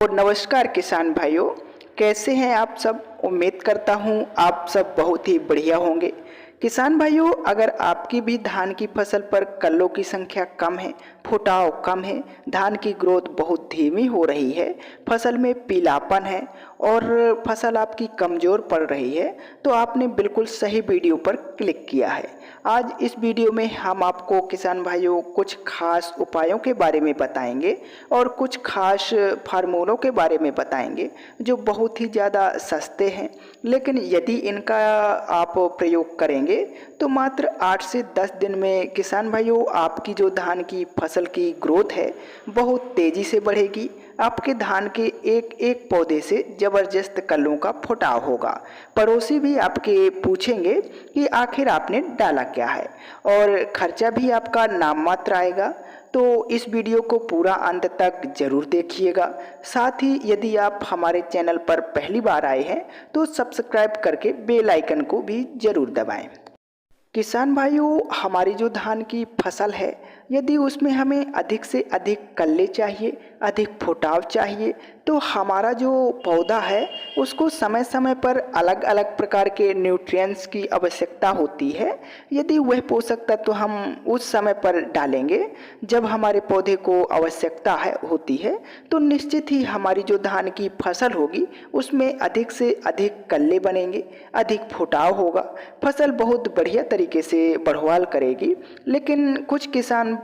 और नमस्कार किसान भाइयों, कैसे हैं आप सब। उम्मीद करता हूं आप सब बहुत ही बढ़िया होंगे। किसान भाइयों, अगर आपकी भी धान की फसल पर कल्लों की संख्या कम है, फुटाव कम है, धान की ग्रोथ बहुत धीमी हो रही है, फसल में पीलापन है और फसल आपकी कमज़ोर पड़ रही है, तो आपने बिल्कुल सही वीडियो पर क्लिक किया है। आज इस वीडियो में हम आपको किसान भाइयों कुछ खास उपायों के बारे में बताएंगे और कुछ खास फार्मूलों के बारे में बताएंगे जो बहुत ही ज़्यादा सस्ते हैं, लेकिन यदि इनका आप प्रयोग करेंगे तो मात्र 8 से 10 दिन में किसान भाइयों आपकी जो धान की फसल की ग्रोथ है बहुत तेज़ी से बढ़ेगी। आपके धान के एक एक पौधे से ज़बरदस्त कल्लों का फुटाव होगा। पड़ोसी भी आपके पूछेंगे कि आखिर आपने डाला क्या है, और खर्चा भी आपका नाम मात्र आएगा। तो इस वीडियो को पूरा अंत तक जरूर देखिएगा। साथ ही यदि आप हमारे चैनल पर पहली बार आए हैं तो सब्सक्राइब करके बेल आइकन को भी जरूर दबाएं। किसान भाइयों, हमारी जो धान की फसल है, यदि उसमें हमें अधिक से अधिक कल्ले चाहिए, अधिक फुटाव चाहिए, तो हमारा जो पौधा है उसको समय समय पर अलग अलग प्रकार के न्यूट्रिएंट्स की आवश्यकता होती है। यदि वह पोषक तत्व हम उस समय पर डालेंगे जब हमारे पौधे को आवश्यकता होती है, तो निश्चित ही हमारी जो धान की फसल होगी उसमें अधिक से अधिक कल्ले बनेंगे, अधिक फुटाव होगा, फसल बहुत बढ़िया तरीके से बढ़वाल करेगी। लेकिन कुछ किसान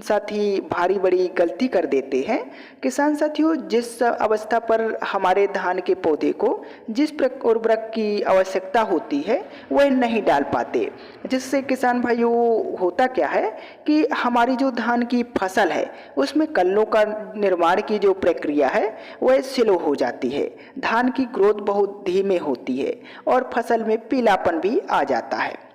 साथी भारी बड़ी गलती कर देते हैं। किसान साथियों, जिस अवस्था पर हमारे धान के पौधे को जिस उर्वरक की आवश्यकता होती है वह नहीं डाल पाते, जिससे किसान भाइयों होता क्या है कि हमारी जो धान की फसल है उसमें कल्लों का निर्माण की जो प्रक्रिया है वह स्लो हो जाती है, धान की ग्रोथ बहुत धीमे होती है और फसल में पीलापन भी आ जाता है।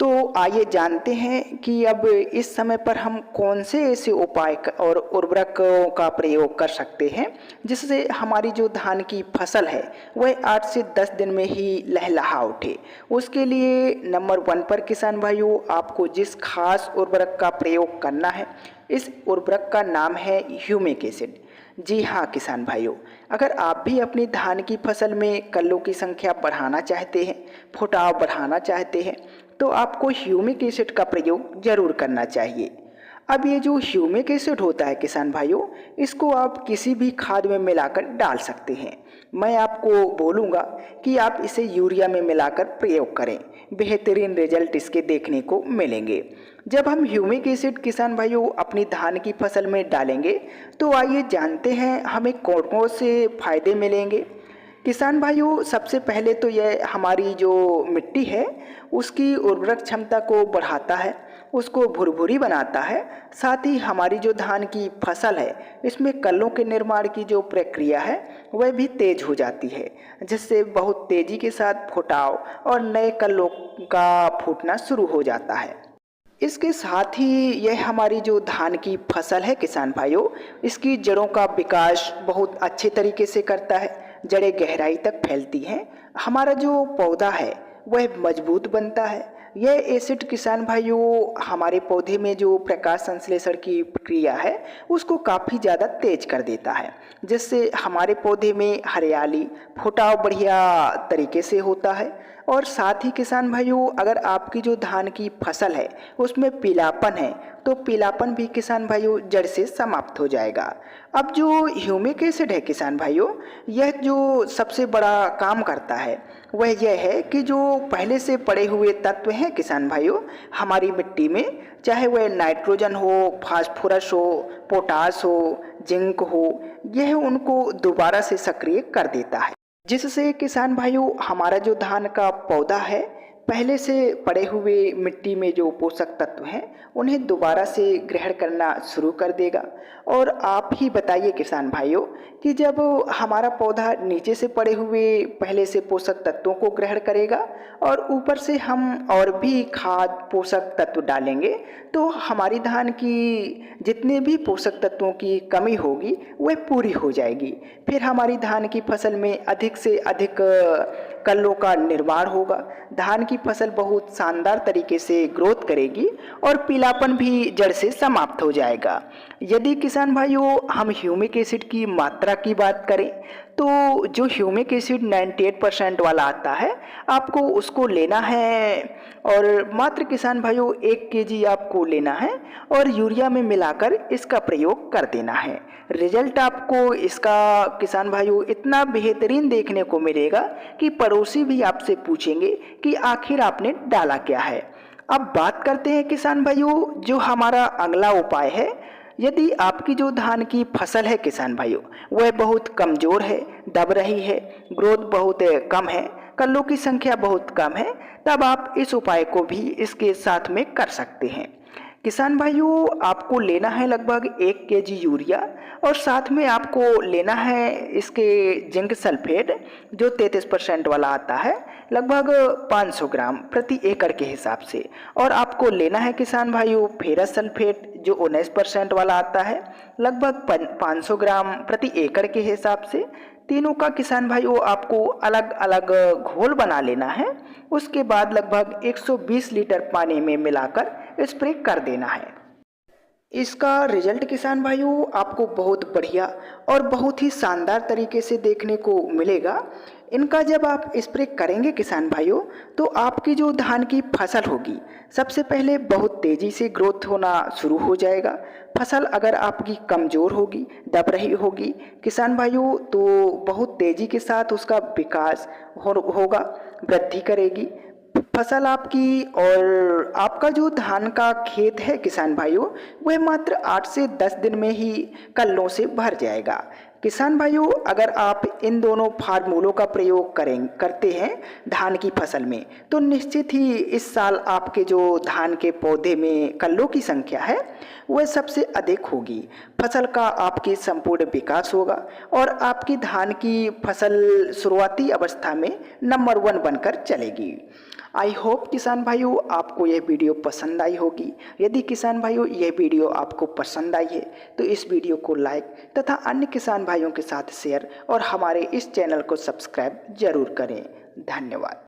तो आइए जानते हैं कि अब इस समय पर हम कौन से ऐसे उपाय और उर्वरकों का प्रयोग कर सकते हैं जिससे हमारी जो धान की फसल है वह 8 से 10 दिन में ही लहलहा उठे। उसके लिए नंबर 1 पर किसान भाइयों आपको जिस खास उर्वरक का प्रयोग करना है, इस उर्वरक का नाम है ह्यूमिक एसिड। जी हाँ किसान भाइयों, अगर आप भी अपनी धान की फसल में कल्लों की संख्या बढ़ाना चाहते हैं, फुटाव बढ़ाना चाहते हैं, तो आपको ह्यूमिक एसिड का प्रयोग जरूर करना चाहिए। अब ये जो ह्यूमिक एसिड होता है किसान भाइयों, इसको आप किसी भी खाद में मिलाकर डाल सकते हैं। मैं आपको बोलूँगा कि आप इसे यूरिया में मिलाकर प्रयोग करें, बेहतरीन रिजल्ट इसके देखने को मिलेंगे। जब हम ह्यूमिक एसिड किसान भाइयों अपनी धान की फसल में डालेंगे तो आइए जानते हैं हमें कौन कौन से फायदे मिलेंगे। किसान भाइयों, सबसे पहले तो यह हमारी जो मिट्टी है उसकी उर्वरक क्षमता को बढ़ाता है, उसको भुरभुरी बनाता है। साथ ही हमारी जो धान की फसल है इसमें कल्लों के निर्माण की जो प्रक्रिया है वह भी तेज हो जाती है, जिससे बहुत तेजी के साथ फुटाव और नए कल्लों का फूटना शुरू हो जाता है। इसके साथ ही यह हमारी जो धान की फसल है किसान भाइयों, इसकी जड़ों का विकास बहुत अच्छे तरीके से करता है, जड़ें गहराई तक फैलती हैं, हमारा जो पौधा है वह मजबूत बनता है। यह एसिड किसान भाइयों हमारे पौधे में जो प्रकाश संश्लेषण की प्रक्रिया है उसको काफ़ी ज़्यादा तेज कर देता है, जिससे हमारे पौधे में हरियाली, फुटाव बढ़िया तरीके से होता है। और साथ ही किसान भाइयों, अगर आपकी जो धान की फसल है उसमें पीलापन है तो पीलापन भी किसान भाइयों जड़ से समाप्त हो जाएगा। अब जो ह्यूमिक एसिड है किसान भाइयों, यह जो सबसे बड़ा काम करता है वह यह है कि जो पहले से पड़े हुए तत्व हैं किसान भाइयों हमारी मिट्टी में, चाहे वह नाइट्रोजन हो, फास्फोरस हो, पोटास हो, जिंक हो, यह उनको दोबारा से सक्रिय कर देता है, जिससे किसान भाइयों हमारा जो धान का पौधा है पहले से पड़े हुए मिट्टी में जो पोषक तत्व हैं उन्हें दोबारा से ग्रहण करना शुरू कर देगा। और आप ही बताइए किसान भाइयों कि जब हमारा पौधा नीचे से पड़े हुए पहले से पोषक तत्वों को ग्रहण करेगा और ऊपर से हम और भी खाद पोषक तत्व डालेंगे तो हमारी धान की जितने भी पोषक तत्वों की कमी होगी वह पूरी हो जाएगी। फिर हमारी धान की फसल में अधिक से अधिक कल्लों का निर्माण होगा, धान की फसल बहुत शानदार तरीके से ग्रोथ करेगी और पीलापन भी जड़ से समाप्त हो जाएगा। यदि किसान भाइयों हम ह्यूमिक एसिड की मात्रा की बात करें तो जो ह्यूमिक एसिड 98% वाला आता है आपको उसको लेना है और मात्र किसान भाइयों 1 kg आपको लेना है और यूरिया में मिलाकर इसका प्रयोग कर देना है। रिजल्ट आपको इसका किसान भाइयों इतना बेहतरीन देखने को मिलेगा कि पड़ोसी भी आपसे पूछेंगे कि आखिर आपने डाला क्या है। अब बात करते हैं किसान भाइयों जो हमारा अगला उपाय है। यदि आपकी जो धान की फसल है किसान भाइयों वह बहुत कमज़ोर है, दब रही है, ग्रोथ बहुत कम है, कल्लों की संख्या बहुत कम है, तब आप इस उपाय को भी इसके साथ में कर सकते हैं। किसान भाइयों आपको लेना है लगभग 1 kg यूरिया और साथ में आपको लेना है इसके जिंक सल्फेट जो 33% वाला आता है लगभग 500 ग्राम प्रति एकड़ के हिसाब से, और आपको लेना है किसान भाइयों फेरस सल्फेट जो 19% वाला आता है लगभग 500 ग्राम प्रति एकड़ के हिसाब से। तीनों का किसान भाइयों आपको अलग अलग घोल बना लेना है। उसके बाद लगभग 120 लीटर पानी में मिलाकर स्प्रे कर देना है। इसका रिजल्ट किसान भाइयों आपको बहुत बढ़िया और बहुत ही शानदार तरीके से देखने को मिलेगा। इनका जब आप स्प्रे करेंगे किसान भाइयों तो आपकी जो धान की फसल होगी सबसे पहले बहुत तेज़ी से ग्रोथ होना शुरू हो जाएगा। फसल अगर आपकी कमज़ोर होगी, दब रही होगी किसान भाइयों तो बहुत तेज़ी के साथ उसका विकास होगा, वृद्धि करेगी फसल आपकी। और आपका जो धान का खेत है किसान भाइयों वह मात्र 8 से 10 दिन में ही कल्लों से भर जाएगा। किसान भाइयों अगर आप इन दोनों फार्मूलों का प्रयोग करते हैं धान की फसल में तो निश्चित ही इस साल आपके जो धान के पौधे में कल्लों की संख्या है वह सबसे अधिक होगी। फसल का आपकी संपूर्ण विकास होगा और आपकी धान की फसल शुरुआती अवस्था में नंबर 1 बनकर चलेगी। आई होप किसान भाइयों आपको यह वीडियो पसंद आई होगी। यदि किसान भाइयों यह वीडियो आपको पसंद आई है तो इस वीडियो को लाइक तथा अन्य किसान भाइयों के साथ शेयर और हमारे इस चैनल को सब्सक्राइब जरूर करें। धन्यवाद।